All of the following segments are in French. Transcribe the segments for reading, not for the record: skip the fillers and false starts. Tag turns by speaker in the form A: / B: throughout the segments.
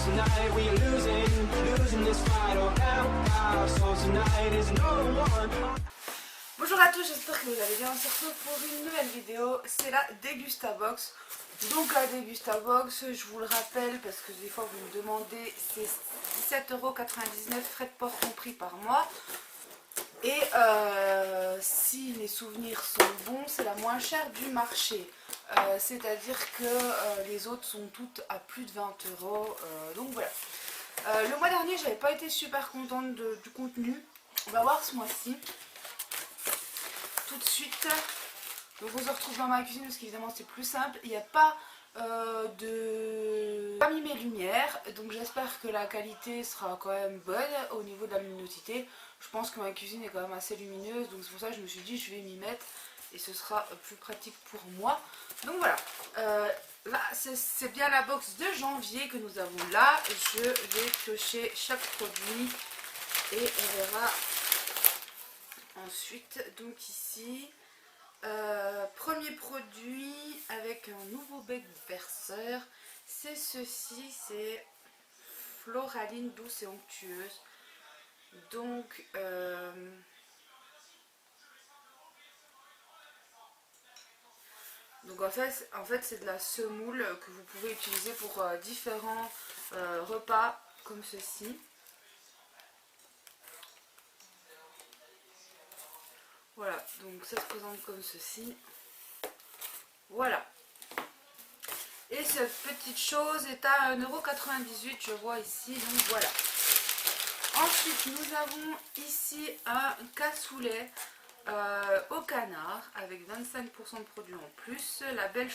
A: tonight we are losing this fight. Oh now, so tonight is no one.
B: Bonjour à tous, j'espère que vous allez bien. On se retrouve pour une nouvelle vidéo. C'est la Dégustabox. Donc la Dégustabox, je vous le rappelle parce que des fois vous me demandez, c'est 17,99 €, frais de port compris par mois. Et si les souvenirs sont bons, c'est la moins chère du marché. C'est-à-dire que les autres sont toutes à plus de 20 €. Donc voilà. Le mois dernier, j'avais pas été super contente du contenu. On va voir ce mois-ci. Tout de suite. Donc on se retrouve dans ma cuisine parce qu'évidemment c'est plus simple. Il n'y a pas pas mis mes lumières, donc j'espère que la qualité sera quand même bonne au niveau de la luminosité. Je pense que ma cuisine est quand même assez lumineuse, donc c'est pour ça que je me suis dit je vais m'y mettre et ce sera plus pratique pour moi. Donc voilà, là c'est bien la box de janvier que nous avons là. Je vais piocher chaque produit et on verra ensuite. Donc ici premier produit avec un nouveau bec verseur, c'est ceci, c'est Floraline douce et onctueuse. Donc en fait c'est de la semoule que vous pouvez utiliser pour différents repas comme ceci. Voilà, donc ça se présente comme ceci. Voilà. Et cette petite chose est à 1,98 €, je vois ici, donc voilà. Ensuite, nous avons ici un cassoulet au canard avec 25% de produits en plus. La belle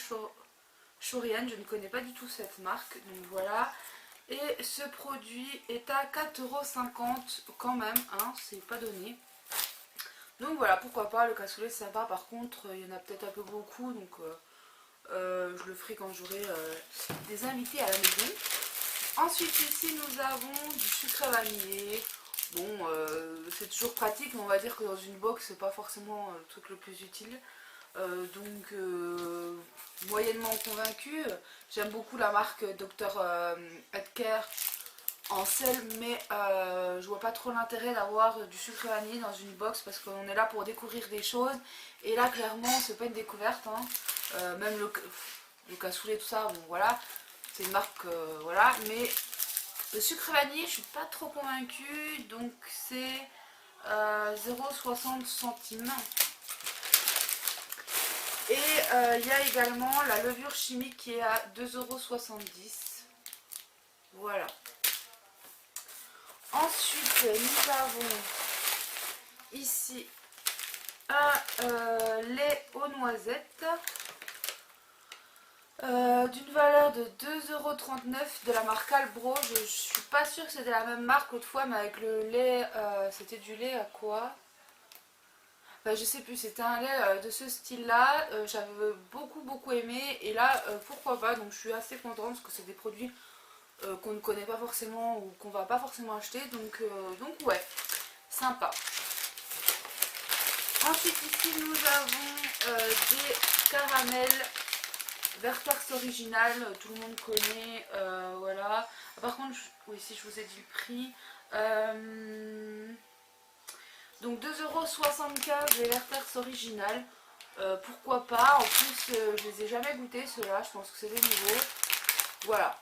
B: Choriane, je ne connais pas du tout cette marque, donc voilà. Et ce produit est à 4,50 € quand même, hein, c'est pas donné. Donc voilà, pourquoi pas, le cassoulet c'est sympa. Par contre, il y en a peut-être un peu beaucoup, donc je le ferai quand j'aurai des invités à la maison. Ensuite ici nous avons du sucre vanillé. Bon, c'est toujours pratique, mais on va dire que dans une box c'est pas forcément le truc le plus utile. Donc moyennement convaincue. J'aime beaucoup la marque Dr Edker en sel, mais je vois pas trop l'intérêt d'avoir du sucre vanillé dans une box parce qu'on est là pour découvrir des choses et là clairement c'est pas une découverte, hein. Même le cassoulet tout ça, bon voilà, c'est une marque voilà, mais le sucre vanillé je suis pas trop convaincue, donc c'est 0,60 €. Et il y a également la levure chimique qui est à 2,70 €. Voilà. Ensuite, nous avons ici un lait aux noisettes d'une valeur de 2,39 € de la marque Albro. Je suis pas sûre que c'était la même marque autrefois, mais avec le lait, c'était du lait à quoi? Enfin, je sais plus, c'était un lait de ce style là. J'avais beaucoup aimé et là pourquoi pas, donc je suis assez contente parce que c'est des produits qu'on ne connaît pas forcément ou qu'on va pas forcément acheter, donc ouais, sympa. Ensuite ici nous avons des caramels Werther's Original, tout le monde connaît, voilà. Par contre, oui, si je vous ai dit le prix, donc 2,75 € les Werther's Original, pourquoi pas. En plus je les ai jamais goûtés ceux-là, je pense que c'est des nouveaux, voilà.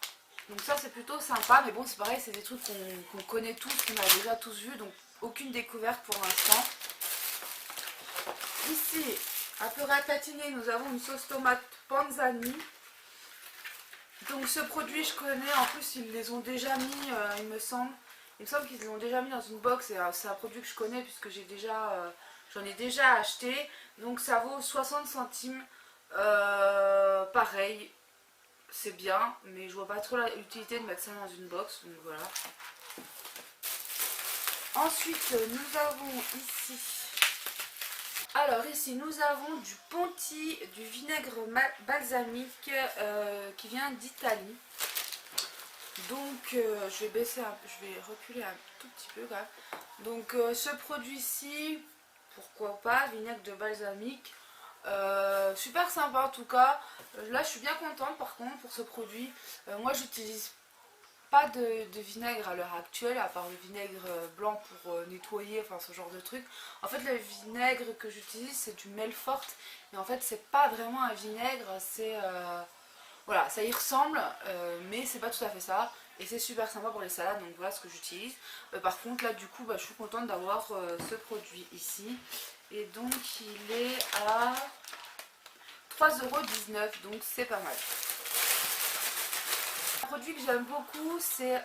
B: Donc ça c'est plutôt sympa, mais bon c'est pareil, c'est des trucs qu'on connaît tous, qu'on a déjà tous vus, donc aucune découverte pour l'instant. Ici, un peu ratatiné, nous avons une sauce tomate Panzani. Donc ce produit je connais, en plus ils les ont déjà mis, il me semble qu'ils l'ont déjà mis dans une box, et c'est un produit que je connais puisque j'en ai déjà acheté. Donc ça vaut 60 centimes, pareil. C'est bien, mais je vois pas trop l'utilité de mettre ça dans une box, donc voilà. Ensuite, nous avons ici... Alors ici, nous avons du Ponti, du vinaigre balsamique qui vient d'Italie. Donc, je vais reculer un tout petit peu quand même. Donc, ce produit-ci, pourquoi pas, vinaigre de balsamique. Super sympa en tout cas. Là je suis bien contente par contre pour ce produit. Moi j'utilise pas de vinaigre à l'heure actuelle, à part le vinaigre blanc pour nettoyer, enfin ce genre de truc. En fait, le vinaigre que j'utilise, c'est du Melfort. Mais en fait, c'est pas vraiment un vinaigre, c'est... voilà, ça y ressemble, mais c'est pas tout à fait ça. Et c'est super sympa pour les salades, donc voilà ce que j'utilise. Par contre, là, du coup, bah, je suis contente d'avoir ce produit ici. Et donc, il est à 3,19 €, donc c'est pas mal. Un produit que j'aime beaucoup, c'est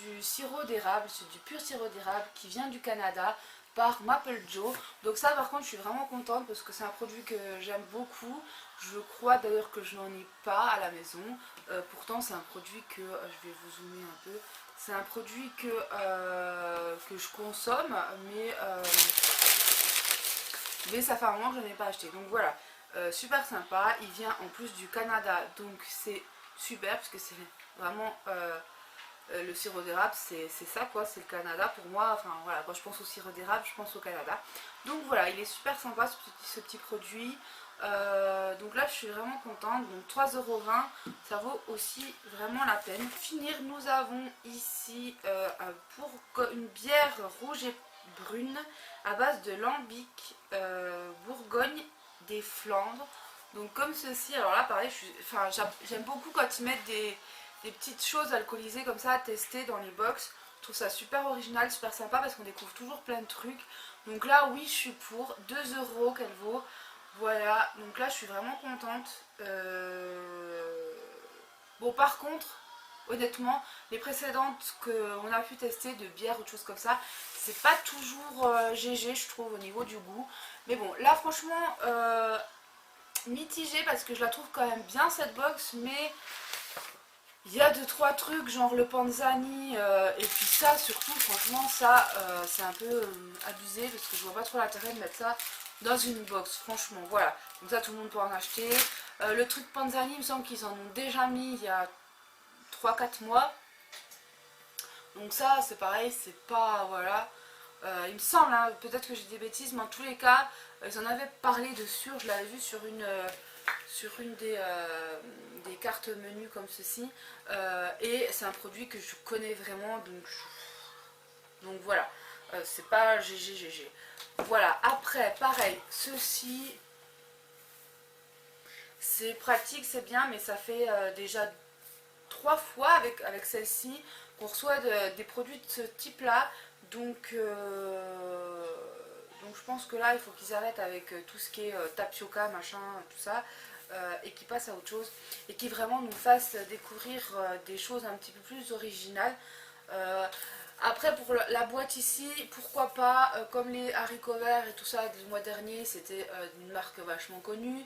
B: du sirop d'érable, c'est du pur sirop d'érable qui vient du Canada par Maple Joe. Donc ça par contre je suis vraiment contente parce que c'est un produit que j'aime beaucoup. Je crois d'ailleurs que je n'en ai pas à la maison. Pourtant c'est un produit que, je vais vous zoomer un peu, c'est un produit que je consomme mais ça fait un moment que je n'en ai pas acheté. Donc voilà, super sympa, il vient en plus du Canada donc c'est super parce que c'est vraiment le sirop d'érable, c'est ça quoi, c'est le Canada pour moi. Enfin voilà, quand je pense au sirop d'érable, je pense au Canada. Donc voilà, il est super sympa ce petit produit. Donc là je suis vraiment contente. Donc 3,20 €, ça vaut aussi vraiment la peine. Pour finir, nous avons ici une bière rouge et brune à base de lambic Bourgogne des Flandres. Donc comme ceci, alors là pareil, j'aime beaucoup quand ils mettent des petites choses alcoolisées comme ça à tester dans les box. Je trouve ça super original, super sympa parce qu'on découvre toujours plein de trucs. Donc là oui je suis pour 2 € qu'elle vaut. Voilà, donc là je suis vraiment contente. Bon par contre, honnêtement, les précédentes qu'on a pu tester de bière ou de choses comme ça, c'est pas toujours GG je trouve au niveau du goût. Mais bon, là franchement, mitigée parce que je la trouve quand même bien cette box, mais il y a 2-3 trucs genre le Panzani et puis ça surtout franchement ça c'est un peu abusé parce que je vois pas trop l'intérêt de mettre ça dans une box franchement. Voilà, donc ça tout le monde peut en acheter. Le truc Panzani il me semble qu'ils en ont déjà mis il y a 3-4 mois, donc ça c'est pareil, c'est pas voilà. Il me semble, hein, peut-être que j'ai des bêtises, mais en tous les cas ils en avaient parlé dessus, je l'avais vu sur une des cartes menus comme ceci, et c'est un produit que je connais vraiment, donc voilà, c'est pas GG. Voilà, après pareil, ceci c'est pratique, c'est bien, mais ça fait déjà 3 fois avec celle-ci qu'on reçoit des produits de ce type là, donc je pense que là il faut qu'ils arrêtent avec tout ce qui est tapioca machin tout ça, et qu'ils passent à autre chose et qu'ils vraiment nous fassent découvrir des choses un petit peu plus originales. Après pour la boîte ici, pourquoi pas, comme les haricots verts et tout ça du mois dernier, c'était une marque vachement connue,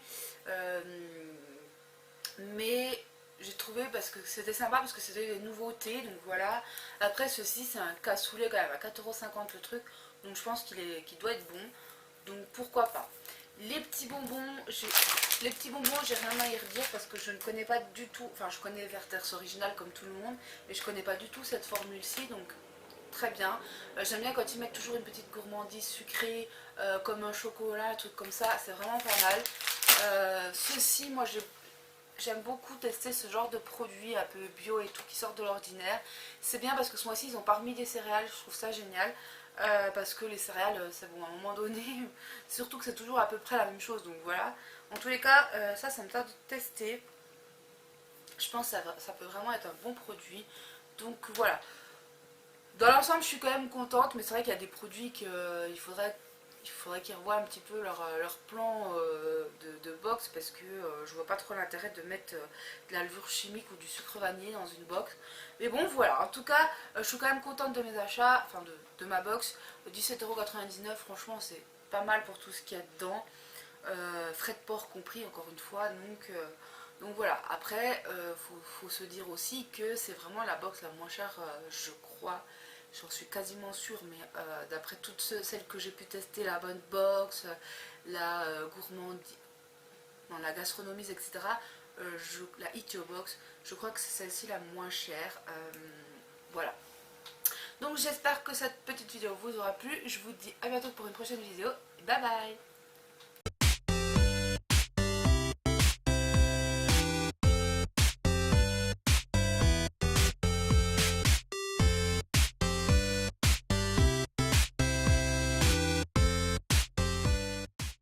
B: mais j'ai trouvé parce que c'était sympa parce que c'était des nouveautés, donc voilà. Après ceci c'est un cassoulet quand même à 4,50 € le truc, donc je pense qu'il doit être bon, donc pourquoi pas. Les petits bonbons, j'ai rien à y redire parce que je ne connais pas du tout, enfin je connais Werther's Original comme tout le monde, mais je connais pas du tout cette formule-ci, donc très bien. J'aime bien quand ils mettent toujours une petite gourmandise sucrée, comme un chocolat, un truc comme ça, c'est vraiment pas mal. Ceci, moi j'aime beaucoup tester ce genre de produits un peu bio et tout qui sortent de l'ordinaire. C'est bien parce que ce mois-ci ils ont pas remis des céréales, je trouve ça génial. Parce que les céréales c'est bon à un moment donné, surtout que c'est toujours à peu près la même chose, donc voilà. En tous les cas ça me tarde de tester. Je pense que ça peut vraiment être un bon produit, donc voilà. Dans l'ensemble je suis quand même contente, mais c'est vrai qu'il y a des produits qu'il faudrait qu'ils revoient un petit peu leur plan de box, parce que je vois pas trop l'intérêt de mettre de la levure chimique ou du sucre vanillé dans une box. Mais bon voilà, en tout cas je suis quand même contente de mes achats, enfin de ma box. 17,99 €, franchement c'est pas mal pour tout ce qu'il y a dedans, frais de port compris encore une fois, donc voilà. Après faut se dire aussi que c'est vraiment la box la moins chère, je crois. J'en suis quasiment sûre, mais d'après toutes celles que j'ai pu tester, la bonne box, la gourmandise, non, la gastronomie, etc., la Eat Your Box, je crois que c'est celle-ci la moins chère. Voilà. Donc j'espère que cette petite vidéo vous aura plu. Je vous dis à bientôt pour une prochaine vidéo. Bye bye!